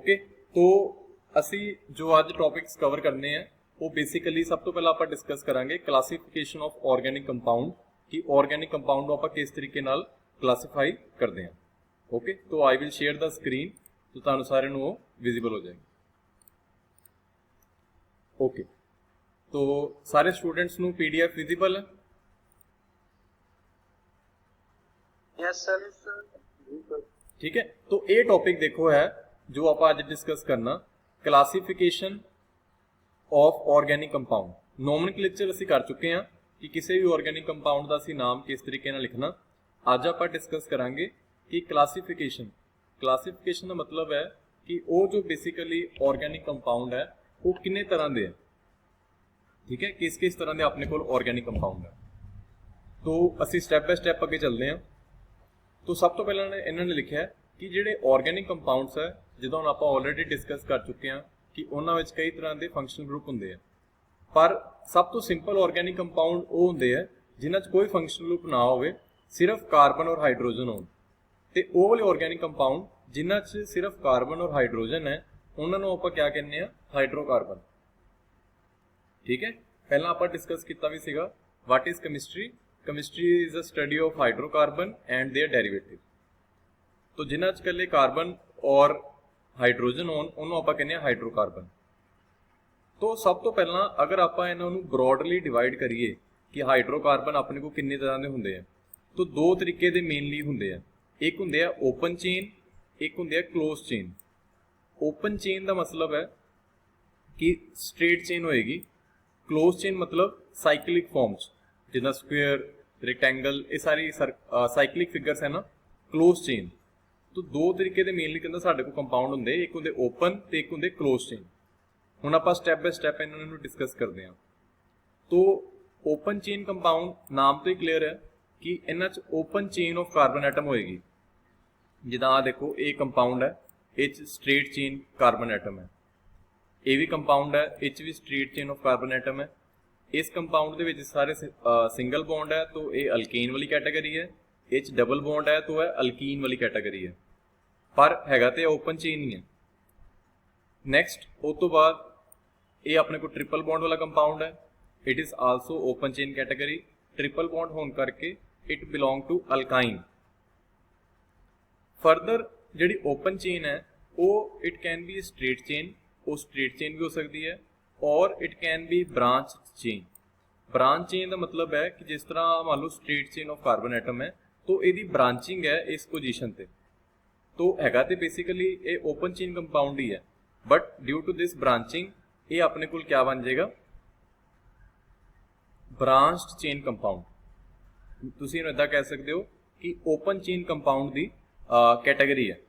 Okay, तो ਅਸੀਂ जो ਅੱਜ टॉपिक्स कवर करने हैं वो बेसिकली सब तो पहला ਆਪਾਂ डिस्कस करांगे क्लासीफिकेशन ऑफ ऑर्गेनिक कंपाउंड कि ऑर्गेनिक कंपाउंड ਨੂੰ ਆਪਾਂ किस तरीके ਨਾਲ क्लासीफाई करते हैं। ओके, तो I will share the screen तो ਤੁਹਾਨੂੰ ਸਾਰਿਆਂ ਨੂੰ ਉਹ विजिबल हो जाएगी। ओके, तो सारे स्टूडेंट्स ਨੂੰ PDF विजिबल है? Yes sir. ठीक है, तो ये टॉपिक देखो है जो आप आज डिस्कस करना classification of organic compound. Nomenclature ਅਸੀਂ कर चुके हैं कि किसी भी ऑर्गेनिक कंपाउंड का ਅਸੀਂ नाम किस तरीके ਨਾਲ लिखना। ਅੱਜ ਆਪਾਂ डिस्कस करांगे कि क्लासीफिकेशन का मतलब है कि वो जो बेसिकली ऑर्गेनिक कंपाउंड है वो किन्ने तरह के है। ठीक है, किस किस तरह के अपने को ऑर्गेनिक कंपाउंड है। तो ਅਸੀਂ स्टैप बाय स्टैप अगे चलते हैं। तो सब तो पहले इन्होंने लिखा है कि जिहड़े ऑर्गेनिक कंपाउंड्स है जिदों आप ऑलरेडी डिस्कस कर चुके हैं कि उन्होंने कई तरह के फंक्शनल ग्रुप होंगे हैं, पर सब तो सिंपल ऑर्गेनिक कंपाउंड वो होंगे है जिन्हां कोई फंक्शनल ग्रुप ना हो, सिर्फ कार्बन और हाइड्रोजन हो। तो वो वाले ऑर्गेनिक कंपाउंड जिन्हां सिर्फ कार्बन और हाइड्रोजन है उन्होंने आप क्या कहने हैं, हाइड्रोकार्बन। ठीक है, पहला आप डिस्कस किया भी सीगा what is chemistry. Chemistry is a study of hydrocarbon and their derivative. तो जिन्हां कल्ले कार्बन और हाइड्रोजन होन उन्होंने आप कहने हाइड्रोकार्बन। तो सब तो पहला अगर आप इन्होंने ब्रॉडली डिवाइड करिए कि हाइड्रोकार्बन अपने को किन्ने तरह के होंगे हैं, तो दो तरीके के मेनली होंगे हैं। एक होंगे ओपन चेन, एक होंगे क्लोज चेन। ओपन चेन का मतलब है कि स्ट्रेट चेन होएगी। क्लोज चेन मतलब साइक्लिक फॉर्म्स जिदा स्क्वेयर, रेक्टेंगल, ये सारी साइक्लिक फिगर्स है ना, क्लोज चेन। तो दो तरीके के मेनली कहते साढ़े को कंपाउंड होंगे, एक होंगे ओपन तो एक होंगे क्लोज चेन। हुण आपां स्टैप बाय स्टैप इन्होंने डिस्कस करते हैं। तो ओपन चेन कंपाउंड नाम तो ही क्लीयर है कि इन्हां च open chain of carbon atom होएगी। जिदा आ देखो ये कंपाउंड है, ये स्ट्रेट चेन कार्बन एटम है। ये भी कंपाउंड है, ये भी straight chain of carbon atom है। इस कंपाउंड के विच सारे सिंगल बॉन्ड है तो ये अल्कीन वाली कैटेगरी है, ये डबल बॉन्ड है तो है अल्कीन वाली कैटेगरी है, पर हैगा तो ओपन चेन ही है। नैक्सट उस तो बाद ये अपने को ट्रिपल बॉन्ड वाला कंपाउंड है, it is also open chain category. Triple bond होने करके it belong to alkyne. Further जी ओपन चेन है वो it can be straight chain, वो स्ट्रेट चेन भी हो सकती है, और it can be branch chain. Branch chain का मतलब है कि जिस तरह मान लो straight chain of carbon atom है तो यदी ब्रांचिंग है इस पोजीशन पे, तो हैगा तो बेसिकली ये ओपन चेन कंपाउंड ही है, but due to this branching ये अपने को क्या बन जाएगा, ब्रांच्ड चेन कंपाउंड। तुसीं इहनूं इदां कह सकते हो कि ओपन चेन कंपाउंड की कैटेगरी है।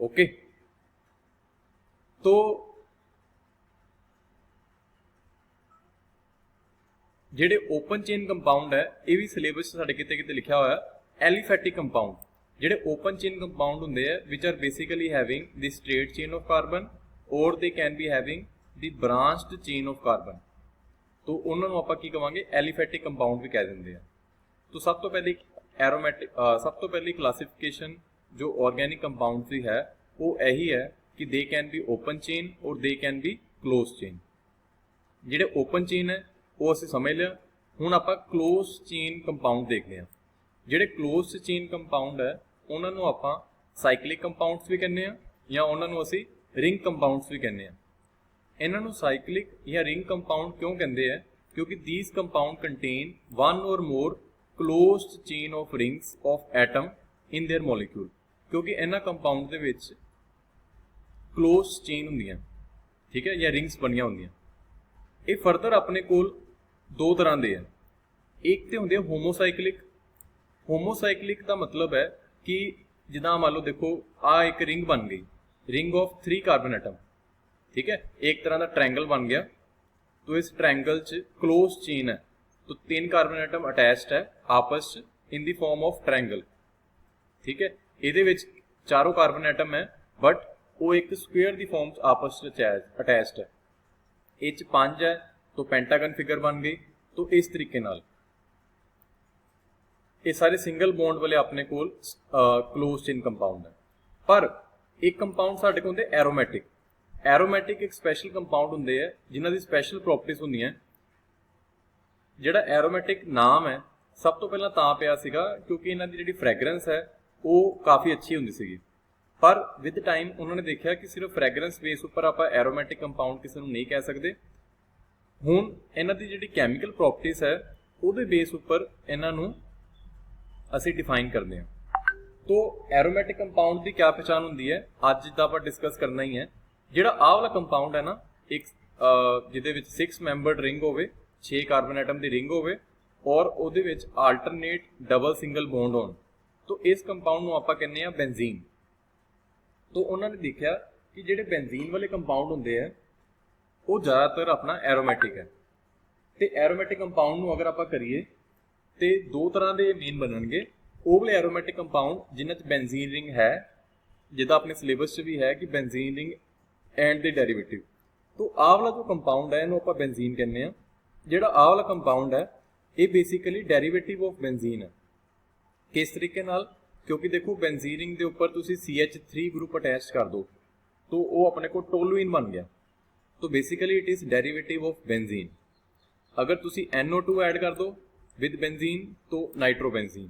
ओके, तो जेडे ओपन चेन कंपाउंड है ये भी सिलेबस साडे किते किते लिखा हुआ है एलिफैटिक कंपाउंड। जेडे ओपन चेन कंपाउंड होंगे है which are basically having the straight chain of carbon और they can be having the branched chain of carbon. तो उन्होंने आप की कहेंगे एलिफैटिक कंपाउंड भी कह देंगे हैं। तो सब तो पहले एरोमेटिक सब तो पहली क्लासिफिकेशन जो ऑर्गेनिक कंपाउंड की है वो यही है कि they can be open chain और they can be close chain. जेडे ओपन चेन है वो असीं समझ लिया। हुण आपां क्लोज चेन कंपाउंड देखते हैं। जेडे क्लोज चेन कंपाउंड है उन्होंने आपां साइक्लिक कंपाउंड्स भी कहने हैं या उन्होंने असीं रिंग कंपाउंड्स भी कहने हैं। इन्हों साइक्लिक या रिंग कंपाउंड क्यों कहते हैं, क्योंकि दीज कंपाउंड कंटेन वन और more closed chain of rings of atom in their molecule. क्योंकि इन्हां compound they which close chain होंदियां, ठीक है, या रिंग्स बनिया होंदियां। ये फर्दर अपने कोल दो तरह के हैं। एक तो होंगे होमोसाइक्लिक। होमोसाइक्लिक का मतलब है कि जिदा मान लो देखो आ एक रिंग बन गई, रिंग ऑफ 3 कार्बन एटम। ठीक है, एक तरह का ट्रायंगल बन गया। तो इस ट्रायंगल च क्लोज चेन है, तो 3 कार्बन एटम अटैच्ड है आपस in the form of triangle. ठीक है, ये चारों कार्बन एटम है बट वो एक स्क्वेयर की फॉर्म आपस अटैच्ड है। ये 5 है तो पेंटागन फिगर बन गई। तो इस तरीके नाल ये सारे सिंगल बॉन्ड वाले अपने कोल क्लोज चेन कंपाउंड है। पर एक कंपाउंड साडे कोल हुंदे एरोमैटिक। एरोमैटिक एक स्पैशल कंपाउंड हुंदे है जिन्हां दी स्पैशल प्रॉपर्टीज हुंदियां। जिहड़ा एरोमैटिक नाम है सब तो पहला तां पिया सीगा क्योंकि इन्हां दी जिहड़ी फ्रैगरेंस है वो काफ़ी अच्छी हुंदी सीगी। पर विद टाइम उन्होंने देखा कि सिर्फ फ्रैगरेंस बेस उपर आप एरोमैटिक कंपाउंड किसी नहीं कह सकते। हुण इन्हां दी जिहड़ी कैमिकल प्रॉपर्टीज है उहदे बेस उपर इन्हां नूं असीं डिफाइन करते हैं। तो एरोमैटिक कंपाउंड की क्या पहचान होंदी है अज जिद्दां आपां डिस्कस करना ही है। जिहड़ा आह वाला कंपाउंड है ना एक जिहदे विच 6 मैंबर्ड रिंग होवे, 6 कार्बन एटम दी रिंग होवे और उहदे विच आल्टरनेट डबल सिंगल बॉन्ड होण, तो इस कंपाउंड नूं आपां कहने आ बेंजीन। तो उन्होंने देखा कि जिहड़े बेंजीन वाले कंपाउंड होंदे है वो ज़्यादातर अपना एरोमैटिक है। तो एरोमैटिक कंपाउंड नूं अगर आपां करिए तो दो तरह के मेन बनणगे। ਉਹ ਵਾਲੇ एरोमैटिक कंपाउंड जिन्हां च बेंजीन रिंग है, जिदा अपने सिलेबस च भी है कि benzene ring and they derivative. तो आह वाला जो कंपाउंड है इहनूं आपां बेंजीन कहने आ। जिहड़ा आह वाला कंपाउंड है ये बेसिकली डेरिवेटिव ऑफ बेंजीन है। किस तरीके नाल? क्योंकि देखो बेंजीन रिंग के उपर तुसीं CH3 ग्रुप अटैच कर दो तो वो अपने को टोलुइन बन गया। तो basically it is derivative of benzene. अगर तुसीं NO2 ऐड कर दो विद बेंजीन तो नाइट्रोबेंजीन,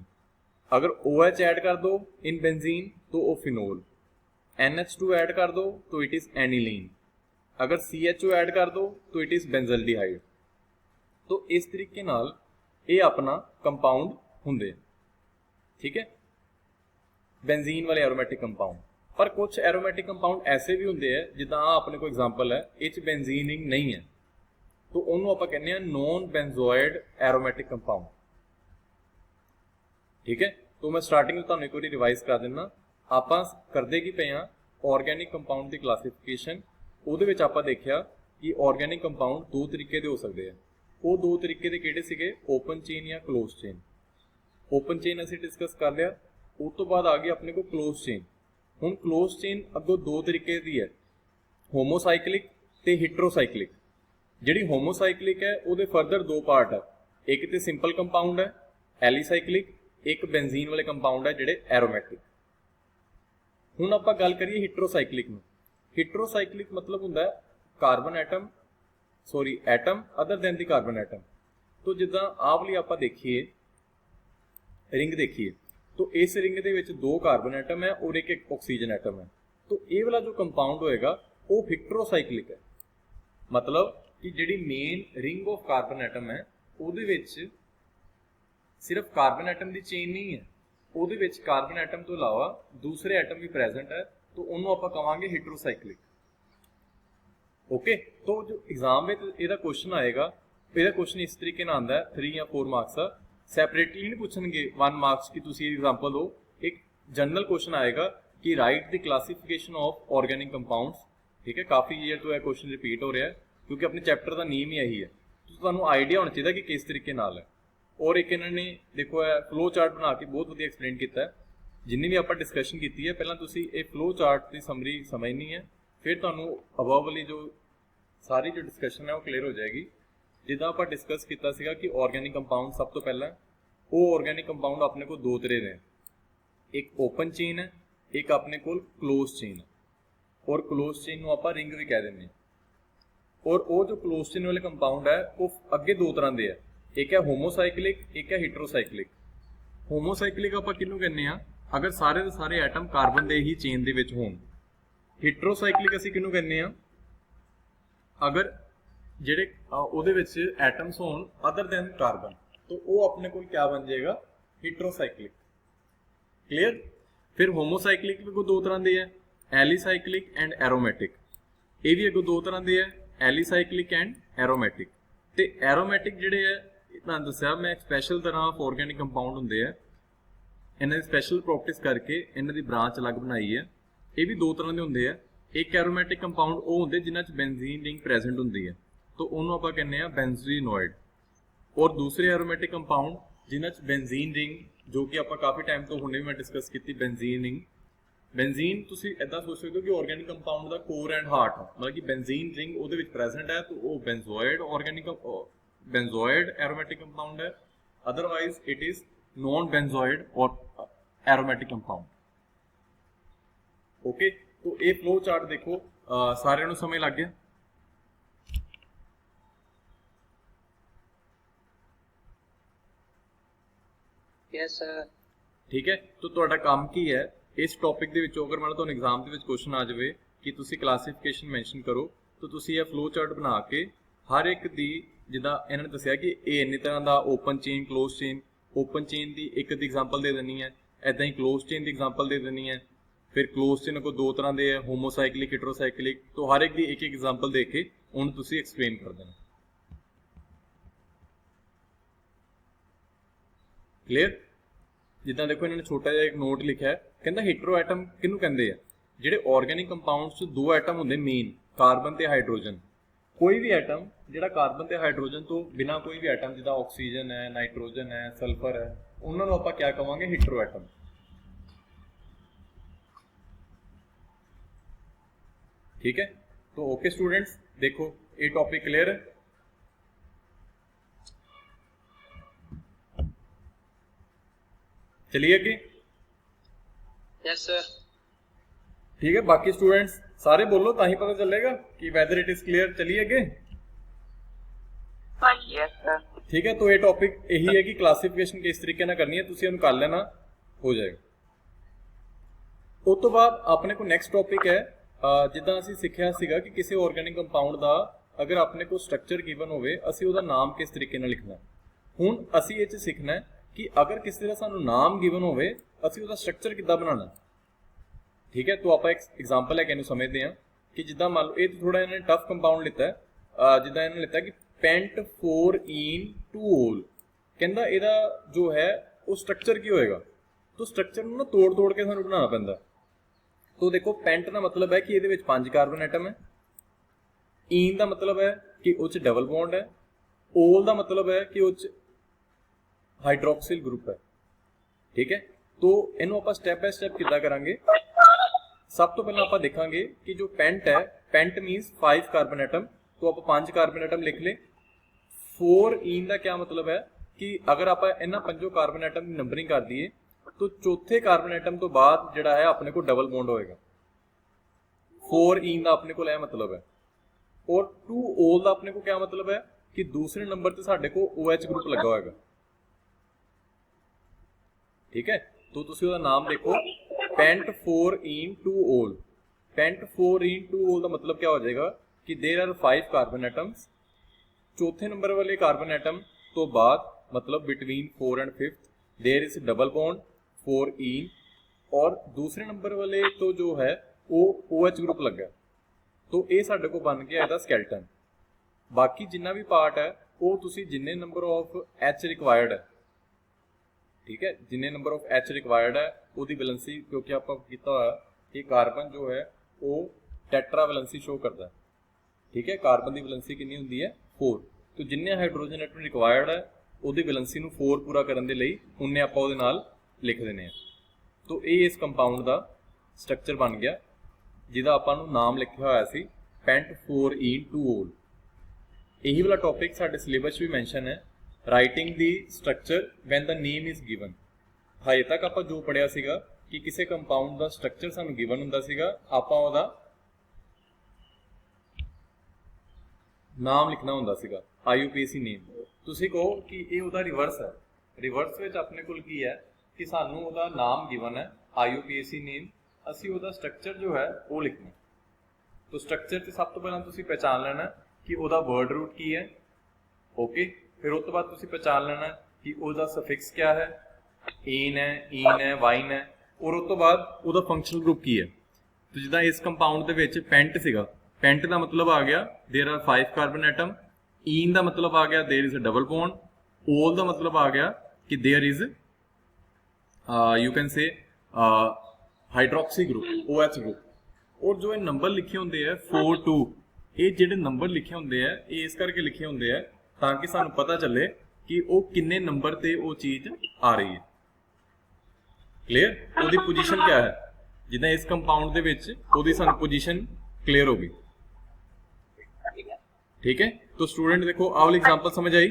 अगर OH ऐड कर दो इन बेंजीन तो वो फिनोल, NH2 ऐड कर दो तो इट इज़ एनिलीन, अगर CHO ऐड कर दो तो इट इज़ बेंजल्डिहाइड। तो इस तरीके नाल ये अपना कंपाउंड हुंदे, ठीक है, बेंजीन वाले एरोमैटिक कंपाउंड। पर कुछ एरोमैटिक कंपाउंड ऐसे भी होंगे है जिदा अपने को एग्जाम्पल है इस बेंजीन रिंग नहीं है तो उन्होंने आप कहने नॉन बेंजोइड एरोमैटिक कंपाउंड, ठीक है। तो मैं स्टार्टिंग में तुहानूं एक बार रिवाइज कर देना। आप करते की पे हाँ ऑर्गैनिक कंपाउंड की क्लासीफिकेशन। उहदे विच आपां देखिया कि ऑर्गैनिक कंपाउंड दो तरीके दे हो सकते हैं। वो दो तरीके दे किहड़े सीगे? ओपन चेन या क्लोज चेन। ओपन चेन असीं डिस्कस कर लिया, उस तो बाद आ गई अपने को क्लोज चेन। हुण क्लोज चेन अगों दो तरीके दी है, होमोसाइक्लिक ते हिट्रोसाइक्लिक। जिहड़ी होमोसाइक्लिक है उहदे फर्दर दो पार्ट है, एक तो सिंपल कंपाउंड है एलिसाइक्लिक, एक बेंजीन वाले कंपाउंड है जिहड़े एरोमैटिक। हुण आपां गल करिए हिट्रोसाइक्लिक नूं। हिट्रोसाइक्लिक मतलब हुंदा है carbon atom atom other than the carbon atom. तो जिद्दां आह वाली आपां देखिए रिंग देखिए तो इस रिंग दे विच दो कार्बन एटम है और एक ऑक्सीजन एटम है। तो ये वाला जो कंपाउंड होएगा वो हिट्रोसाइक्लिक है। मतलब कि जिहड़ी main ring of carbon atom है उहदे विच सिर्फ कार्बन एटम की चेन नहीं है, उहदे विच कार्बन एटम तो इलावा दूसरे एटम भी प्रेजेंट है, तो उन्होंने आपां कहांगे हिट्रोसाइक्लिक। ओके, तो जो एग्जाम में इहदा क्वेश्चन आएगा, इहदा क्वेश्चन इस तरीके नाल आंदा है 3 या 4 मार्क्स का। सैपरेटली नहीं पूछणगे 1 मार्क्स की तुसीं एग्जाम्पल दो। एक जनरल क्वेश्चन आएगा कि right the classification of organic compounds, ठीक है। काफ़ी ईयर तो यह क्वेश्चन रिपीट हो रहा है क्योंकि अपने चैप्टर का नीम ही यही है, तो तुहानूं आइडिया होना चाहिए कि किस तरीके नाल है। और एक इन्होंने देखो है फ्लो चार्ट बना के बहुत वधिया एक्सप्लेन किया है। जिन्नी भी आप डिस्कशन की है पहला तुसीं ये फ्लो चार्ट की समरी समझनी है, फिर तुहानूं अबव वाली जो सारी जो डिस्कशन है वो क्लीयर हो जाएगी। जिदा आप डिस्कस किया सीगा कि ऑर्गेनिक कंपाउंड सब तो पहला वो ऑर्गेनिक कंपाउंड अपने को दो तरह ने, एक ओपन चेन है, एक अपने को क्लोज चेन है। और क्लोज चेन को आप रिंग भी कह देंगे। और वो जो क्लोज चेन वाले कंपाउंड है वो अगे दो तरह के है, एक है होमोसाइक्लिक, एक है हिट्रोसाइक्लिक। होमोसाइक्लिक आप किनू कहने आ? अगर सारे के सारे एटम कार्बन के ही चेन के विच होण। हिट्रोसाइक्लिक असीं किनू कहने आ? अगर जिहड़े उहदे विच एटम्स होण अदर दैन कार्बन, तो वो अपने को क्या बन जाएगा? हिट्रोसाइक्लिक। क्लीयर? फिर होमोसाइक्लिक भी दो तरह के है, एलिसाइक्लिक एंड एरोमैटिक। ये भी अगों दो तरह के है, एलिसाइक्लिक एंड एरोमैटिक। तो एरोमैटिक जिहड़े है तुहानूं दस्सिया मैं स्पैशल तरह ऑफ ऑर्गेनिक कंपाउंड हुंदे है, इन्हां दी स्पैशल प्रॉपर्टीज करके इन्हां दी ब्रांच अलग बनाई है। ये भी दो तरह के होंदे है, एक एरोमैटिक कंपाउंड वो होंदे जिन्हां च बेंजीन रिंग प्रेजेंट हुंदी है, तो उन्होंने आपां कहने आ बेंजीनोइड। और दूसरे एरोमैटिक कंपाउंड जिन्हां च बेंजीन रिंग, जो कि आपां काफ़ी टाइम तो हुणे भी मैं डिस्कस की बेंजीन रिंग। बेंजीन तुसीं इदां सोच सकते हो कि ऑर्गेनिक कंपाउंड का कोर एंड हार्ट है, मतलब कि बेंजीन रिंग उहदे विच प्रेजेंट है, तो वो benzoid organic benzoid aromatic compound है। Otherwise it is non benzoid और एरोमेटिक कंपाउंड। ओके, तो ये फ्लो चार्ट देखो सारे नूं समझ लग गया। Yes sir. ठीक है, तो ਤੁਹਾਡਾ ਕੰਮ ਕੀ ਹੈ ਇਸ ਟੌਪਿਕ ਦੇ ਵਿੱਚੋਂ, ਅਗਰ ਮੰਨ ਲਓ ਤੁਹਾਨੂੰ ਐਗਜ਼ਾਮ ਦੇ ਵਿੱਚ ਕੁਐਸਚਨ ਆ ਜਾਵੇ ਕਿ ਤੁਸੀਂ ਕਲਾਸੀਫਿਕੇਸ਼ਨ ਮੈਂਸ਼ਨ ਕਰੋ, ਤਾਂ ਤੁਸੀਂ ਇਹ ਫਲੋ ਚਾਰਟ ਬਣਾ ਕੇ ਹਰ ਇੱਕ ਦੀ, ਜਿੱਦਾਂ ਇਹਨਾਂ ਨੇ ਦੱਸਿਆ ਕਿ ਇਹ ਇੰਨੀ ਤਰ੍ਹਾਂ ਦਾ open chain, close chain, open chain ਦੀ ਇੱਕ ਦੀ ਐਗਜ਼ਾਮਪਲ ਦੇ ਦੇਣੀ ਹੈ, ਐਦਾਂ ਹੀ ਕਲੋਜ਼ ਚੇਨ ਦੀ ਐਗਜ਼ਾਮਪਲ ਦੇ ਦੇਣੀ ਹੈ, ਫਿਰ ਕਲੋਜ਼ ਚੇਨ ਕੋ ਦੋ ਤਰ੍ਹਾਂ ਦੇ ਹੈ, ਹੋਮੋਸਾਈਕਲਿਕ, ਹੈਟਰੋਸਾਈਕਲਿਕ, तो हर एक ਦੀ ਇੱਕ ਐਗਜ਼ਾਮਪਲ ਦੇ ਕੇ ਉਹਨੂੰ ਤੁਸੀਂ ਐਕਸਪਲੇਨ ਕਰ ਦੇਣਾ। ਕਲੀਅਰ? ਜਿੱਦਾਂ ਦੇਖੋ ਇਹਨਾਂ ਨੇ ਛੋਟਾ ਜਿਹਾ ਇੱਕ ਨੋਟ ਲਿਖਿਆ, ਕਹਿੰਦਾ ਹੀਟਰੋ ਐਟਮ ਕਿਹਨੂੰ ਕਹਿੰਦੇ ਆ? ਜਿਹੜੇ ਆਰਗੈਨਿਕ ਕੰਪਾਊਂਡਸ 'ਚ ਦੋ ਐਟਮ ਹੁੰਦੇ ਮੇਨ, ਕਾਰਬਨ ਤੇ ਹਾਈਡਰੋਜਨ। ਕੋਈ ਵੀ ਐਟਮ ਜਿਹੜਾ ਕਾਰਬਨ ਤੇ ਹਾਈਡਰੋਜਨ ਤੋਂ ਬਿਨਾ, ਕੋਈ ਵੀ ਐਟਮ ਜਿੱਦਾਂ ਆਕਸੀਜਨ ਹੈ, ਨਾਈਟ੍ਰੋਜਨ ਹੈ, ਸਲਫਰ ਹੈ, ਉਹਨਾਂ ਨੂੰ ਆਪਾਂ ਕਿਆ ਕਵਾਂਗੇ? ਹੀਟਰੋ ਐਟਮ। ठीक है, तो ओके स्टूडेंट्स, देखो ये टॉपिक क्लियर है। चलिए आगे। Yes sir. ठीक है, बाकी स्टूडेंट्स सारे बोलो, ताही पता चलेगा कि वेदर इट इज क्लियर। चलिए आगे। Yes sir. ठीक है, तो ये टॉपिक यही है कि क्लासिफिकेशन किस तरीके ना करनी है, तुसी उन्हें कर लेना, हो जाएगा। उस तो बाद अपने को नेक्स्ट टॉपिक है, जिद्दां असीं सिੱਖਿਆ ਸੀਗਾ कि किसी ऑर्गेनिक कंपाउंड ਦਾ अगर अपने को स्ट्रक्चर गिवन होवे, ਅਸੀਂ ਉਹਦਾ ਨਾਮ किस तरीके ਨਾਲ ਲਿਖਣਾ। ਹੁਣ ਅਸੀਂ ਇਹ ਚ ਸਿੱਖਣਾ ਹੈ कि अगर किसी ਦਾ ਸਾਨੂੰ ਨਾਮ गिवन ਹੋਵੇ, ਅਸੀਂ ਉਹਦਾ ਸਟਰਕਚਰ ਕਿੱਦਾਂ ਬਣਾਉਣਾ। ਠੀਕ ਹੈ, तो ਆਪਾਂ ਇੱਕ ਐਗਜ਼ਾਮਪਲ ਹੈ ਕਿ ਇਹਨੂੰ ਸਮਝਦੇ ਹਾਂ ਕਿ ਜਿੱਦਾਂ ਮੰਨ ਲਓ ਇਹ ਥੋੜਾ ਇਹਨਾਂ ਨੇ ਟਫ ਕੰਪਾਊਂਡ ਲਿੱਤਾ ਹੈ, ਜਿੱਦਾਂ ਇਹਨਾਂ ਨੇ ਲਿੱਤਾ ਕਿ pent4ene2ol, ਕਹਿੰਦਾ ਇਹਦਾ ਜੋ ਹੈ ਉਹ ਸਟਰਕਚਰ ਕੀ ਹੋਏਗਾ। तो ਸਟਰਕਚਰ ਨੂੰ ਨਾ ਤੋੜ ਕੇ ਸਾਨੂੰ ਬਣਾਉਣਾ ਪੈਂਦਾ। तो देखो पेंट का मतलब है कि ये 5 कार्बन एटम है, ईन का मतलब है कि उस डबल बॉन्ड है, ओल का मतलब है कि उस हाइड्रोक्सिल ग्रुप है। ठीक है, तो इनू आप स्टैप बाय स्टैप किद्दां करांगे। सब तो पहले आप देखांगे कि जो पेंट है, पेंट मीनस 5 कार्बन एटम, तो आप 5 कार्बन एटम लिख ले। 4 ईन का क्या मतलब है कि अगर आप इन्हां 5 कार्बन एटम की नंबरिंग कर दीए तो चौथे कार्बन एटम तो बाद जिहड़ा है अपने को डबल बॉन्ड होएगा। 4 ईन का अपने को यह मतलब है, और 2 ओल का अपने को क्या मतलब है कि दूसरे नंबर ते साडे को OH ग्रुप लगा होएगा। ठीक है, तो तुसी उसका नाम देखो pent4ene2ol। pent4ene2ol का मतलब क्या हो जाएगा कि देयर आर 5 कार्बन एटम्स, चौथे नंबर वाले कार्बन एटम तो बाद मतलब between 4 and 5 there is double bond 4 ene, और दूसरे नंबर वाले तो जो है वो OH ग्रुप लगा, तो ये साडे को बन गया इसदा स्केलेटन। बाकी जिन्ना भी पार्ट है वो तुसी जिन्ने नंबर ऑफ H रिक्वायर्ड है, ठीक है, जिन्ने नंबर ऑफ H रिक्वायर्ड है उसकी वैलेंसी, क्योंकि आप कीता होया कि कार्बन जो है वो टेट्रा वैलेंसी शो करता है। ठीक है, कार्बन की वैलेंसी कितनी होंदी है? 4। तो जिन्ने हाइड्रोजन एटम रिक्वायर्ड है ਉਹਦੀ ਵੈਲੈਂਸੀ ਨੂੰ 4 ਪੂਰਾ ਕਰਨ ਦੇ ਲਈ ਉਹਨੇ ਆਪਾਂ ਉਹਦੇ ਨਾਲ ਲਿਖ ਦਿੰਦੇ ਆ। तो ਇਹ ਇਸ ਕੰਪਾਊਂਡ ਦਾ ਸਟਰਕਚਰ ਬਣ ਗਿਆ, ਜਿਹਦਾ ਆਪਾਂ ਨੂੰ ਨਾਮ ਲਿਖਿਆ ਹੋਇਆ ਸੀ pent4ene2ol। ਇਹੀ ਵਾਲਾ ਟੌਪਿਕ ਸਾਡੇ ਸਿਲੇਬਸ ਵੀ ਮੈਂਸ਼ਨ ਹੈ, ਰਾਈਟਿੰਗ ਦੀ ਸਟਰਕਚਰ ਵੈਨ ਦਾ ਨੇਮ ਇਜ਼ ਗਿਵਨ। ਹਜੇ ਤੱਕ ਆਪਾਂ ਜੋ ਪੜਿਆ ਸੀਗਾ ਕਿ ਕਿਸੇ ਕੰਪਾਊਂਡ ਦਾ ਸਟਰਕਚਰ ਸਾਨੂੰ ਗਿਵਨ ਹੁੰਦਾ ਸੀਗਾ, ਆਪਾਂ ਉਹਦਾ ਨਾਮ ਲਿਖਣਾ ਹੁੰਦਾ ਸੀਗਾ, IUPAC ਨੇਮ। ਤੁਸੀਂ ਕਹੋ ਕਿ ਇਹ ਉਹਦਾ ਰਿਵਰਸ ਹੈ। ਰਿਵਰਸ ਵਿੱਚ ਆਪਣੇ ਕੋਲ ਕੀ ਹੈ ਕਿ ਸਾਨੂੰ ਉਹਦਾ ਨਾਮ ਗਿਵਨ ਹੈ IUPAC ਨੇਮ, ਅਸੀਂ ਉਹਦਾ ਸਟਰਕਚਰ ਜੋ ਹੈ ਉਹ ਲਿਖਣਾ। तो स्ट्रक्चर से सब तो पहला तुसी पहचान लेना कि ਉਹਦਾ वर्ड रूट की है, ओके। फिर उस तो बाद तुसी पहचान लेना कि ਉਹਦਾ सफिक्स क्या है, एन है, ईन है, वाइन है, और उस तो बाद ਉਹਦਾ फंक्शनल ग्रुप की है। तो जिदा इस कंपाउंड ਦੇ ਵਿੱਚ पेंट ਸੀਗਾ, पेंट ਦਾ मतलब आ गया there are 5 carbon atom, ene ਦਾ मतलब आ गया there is a double bond, ol ਦਾ मतलब आ गया कि there is you can say hydroxy group, OH group. और जो ये नंबर लिखे होंगे है 4 2, ये जेडे नंबर लिखे होंगे है ये इस करके लिखे होंगे है ताकि सानू पता चले कि वो किन्ने नंबर ते वो चीज आ रही है। क्लियर? उसकी पोजीशन क्या है, जिदा इस कंपाउंड दे विच उसदी सानू पोजीशन क्लियर होगी। ठीक है, तो स्टूडेंट देखो आह वाली एग्जांपल समझ आई।